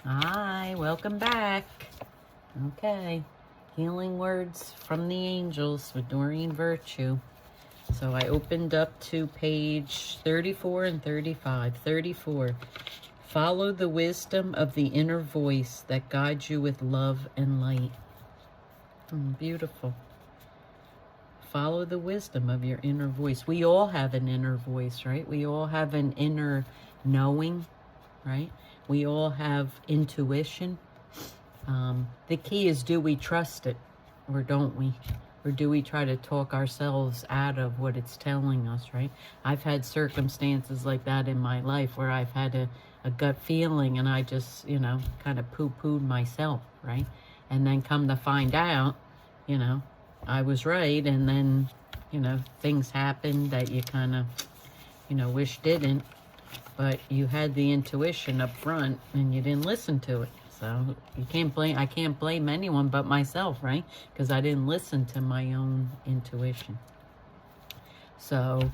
Hi, welcome back. Okay, healing words from the angels with Doreen Virtue. So I opened up to page 34 and 35. 34. Follow the wisdom of the inner voice that guides you with love and light. Beautiful. Follow the wisdom of your inner voice. We all have an inner voice, right? We all have an inner knowing, right? We all have intuition. The key is, do we trust it or don't we? Or do we try to talk ourselves out of what it's telling us, right? I've had circumstances like that in my life where I've had a gut feeling and I just, kind of poo-pooed myself, right? And then come to find out, I was right. And then, things happened that you kind of, wish didn't. But you had the intuition up front and you didn't listen to it. So I can't blame anyone but myself, right? Because I didn't listen to my own intuition. So,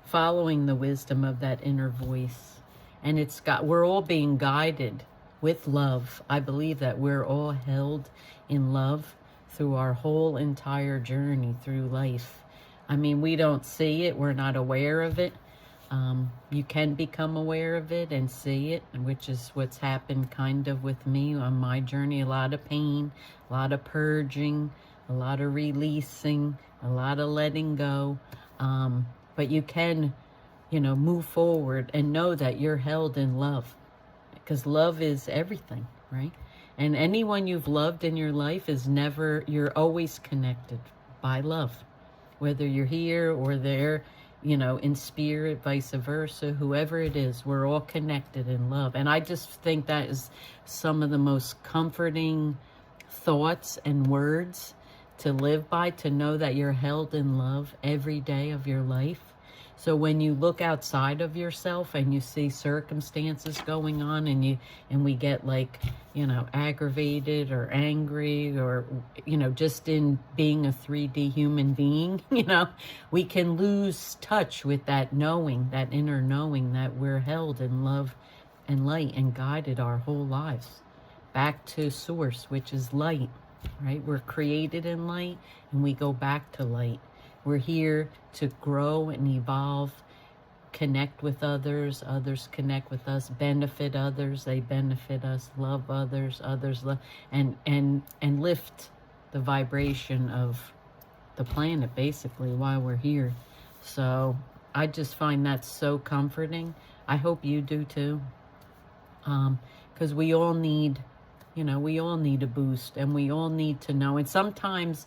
following the wisdom of that inner voice. And we're all being guided with love. I believe that we're all held in love through our whole entire journey through life. I mean, we don't see it. We're not aware of it. You can become aware of it and see it, which is what's happened kind of with me on my journey. A lot of pain, a lot of purging, a lot of releasing, a lot of letting go. But you can, move forward and know that you're held in love, because love is everything, right? And anyone you've loved in your life you're always connected by love, whether you're here or there, in spirit, vice versa, whoever it is, we're all connected in love. And I just think that is some of the most comforting thoughts and words to live by, to know that you're held in love every day of your life. So when you look outside of yourself and you see circumstances going on and we get aggravated or angry or, just in being a 3D human being, we can lose touch with that knowing, that inner knowing that we're held in love and light and guided our whole lives back to source, which is light, right? We're created in light and we go back to light. We're here to grow and evolve, connect with others, others connect with us, benefit others, they benefit us, love others, others love, and lift the vibration of the planet basically while we're here. So I just find that so comforting. I hope you do too. Because we all need, we all need a boost, and we all need to know. And sometimes,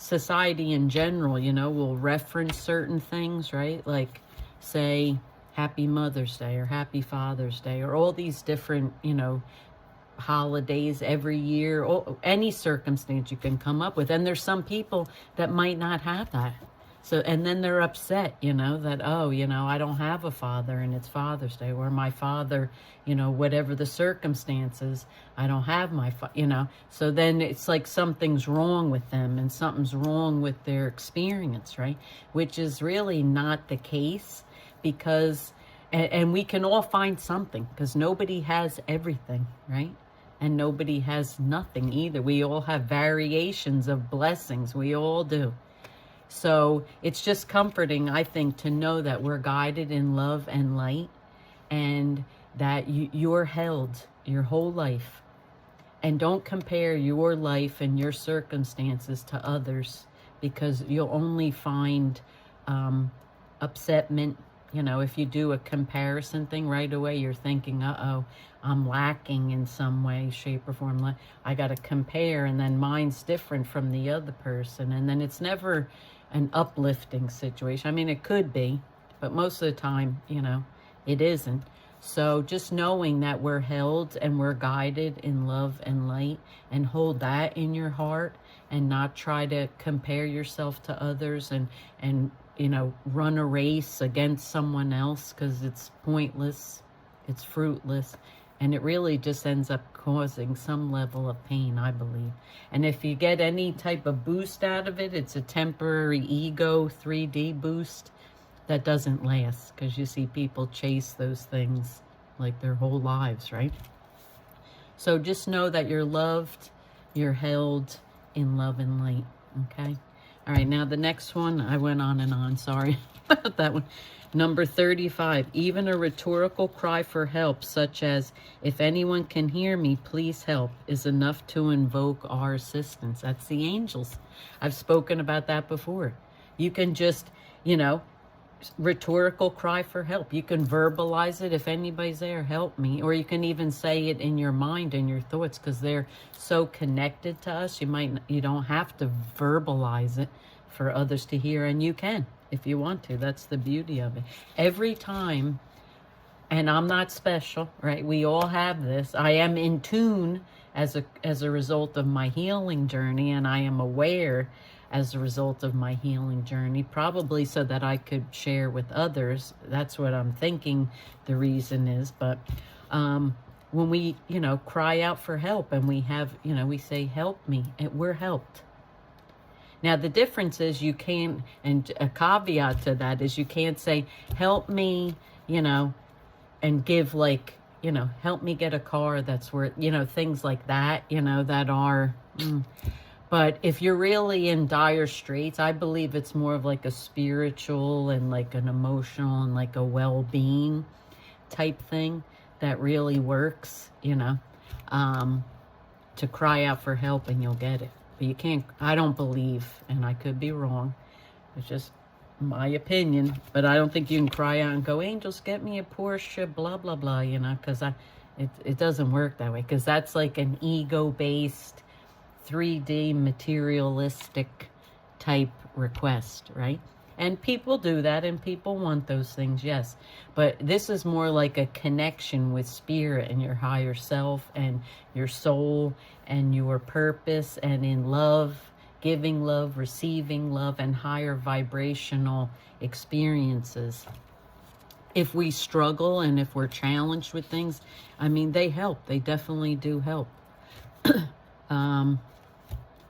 society in general, will reference certain things, right? Like, say, Happy Mother's Day or Happy Father's Day or all these different, holidays every year, or any circumstance you can come up with. And there's some people that might not have that. So, and then they're upset, that, I don't have a father and it's Father's Day, or my father, whatever the circumstances, I don't have my, so then it's like something's wrong with them and something's wrong with their experience, right? Which is really not the case, because, and we can all find something, because nobody has everything, right? And nobody has nothing either. We all have variations of blessings. We all do. So it's just comforting, I think, to know that we're guided in love and light, and that you're held your whole life. And don't compare your life and your circumstances to others, because you'll only find upsetment. If you do a comparison thing right away, you're thinking, uh-oh, I'm lacking in some way, shape, or form. I got to compare, and then mine's different from the other person. And then it's never an uplifting situation. It could be, but most of the time, it isn't. So just knowing that we're held and we're guided in love and light, and hold that in your heart, and not try to compare yourself to others and run a race against someone else, because it's pointless, it's fruitless, and it really just ends up causing some level of pain, I believe. And if you get any type of boost out of it, it's a temporary ego 3D boost that doesn't last, because you see people chase those things like their whole lives, right? So just know that you're loved, you're held in love and light, okay? All right, now the next one, I went on and on, sorry about that one. Number 35, even a rhetorical cry for help, such as, if anyone can hear me, please help, is enough to invoke our assistance. That's the angels. I've spoken about that before. You can just, you know, rhetorical cry for help. You can verbalize it, if anybody's there, help me. Or you can even say it in your mind and your thoughts, because they're so connected to us. You don't have to verbalize it for others to hear, and you can if you want to. That's the beauty of it. Every time, and I'm not special, right? We all have this. I am in tune as a result of my healing journey, and I am aware as a result of my healing journey, probably so that I could share with others. That's what I'm thinking the reason is. But when we, you know, cry out for help, and we have, you know, we say, help me, and we're helped. Now, the difference is you can't, and a caveat to that is you can't say, help me, you know, and give, like, you know, help me get a car that's worth, you know, things like that, you know, that are, But if you're really in dire straits, I believe it's more of like a spiritual and like an emotional and like a well-being type thing that really works, you know, to cry out for help and you'll get it. But you can't, I don't believe, and I could be wrong, it's just my opinion, but I don't think you can cry out and go, angels, get me a Porsche, blah, blah, blah, you know, because it doesn't work that way, because that's like an ego-based, 3D materialistic type request, right? And people do that, and people want those things, yes. But this is more like a connection with spirit and your higher self and your soul and your purpose, and in love, giving love, receiving love, and higher vibrational experiences. If we struggle and if we're challenged with things, I mean, they help. They definitely do help.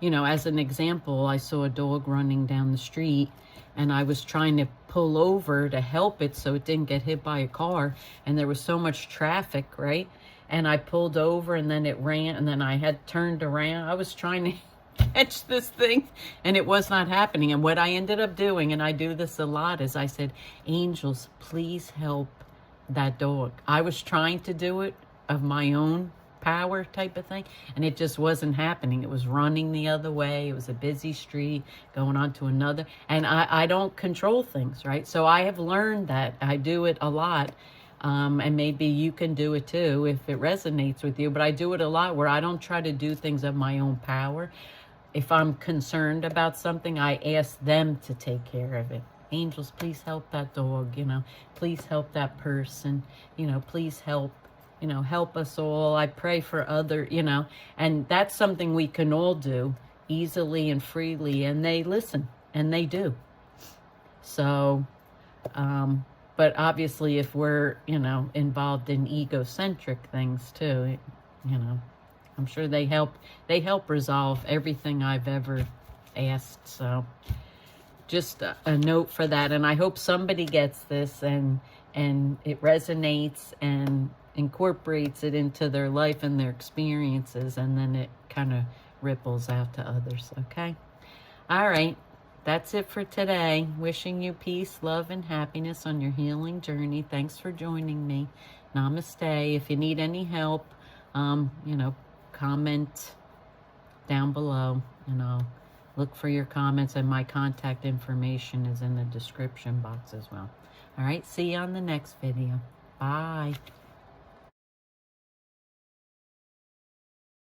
You know, as an example, I saw a dog running down the street, and I was trying to pull over to help it so it didn't get hit by a car, and there was so much traffic, right? And I pulled over, and then it ran, and then I had turned around. I was trying to catch this thing, and it was not happening. And what I ended up doing, and I do this a lot, is I said, angels, please help that dog. I was trying to do it of my own power type of thing, and it just wasn't happening. It was running the other way. It was a busy street going on to another, and I don't control things, right? So I have learned that. I do it a lot, and maybe you can do it too if it resonates with you, but I do it a lot where I don't try to do things of my own power. If I'm concerned about something, I ask them to take care of it. Angels, please help that dog, you know, please help that person, you know, please help, you know, help us all. I pray for other, you know, and that's something we can all do easily and freely, and they listen, and they do. So, but obviously if we're, you know, involved in egocentric things too, you know, I'm sure they help resolve everything I've ever asked. So just a note for that. And I hope somebody gets this and it resonates and incorporates it into their life and their experiences, and then it kind of ripples out to others. Okay. All right. That's it for today. Wishing you peace, love, and happiness on your healing journey. Thanks for joining me. Namaste. If you need any help, you know, comment down below, and I'll look for your comments, and my contact information is in the description box as well. All right. See you on the next video. Bye.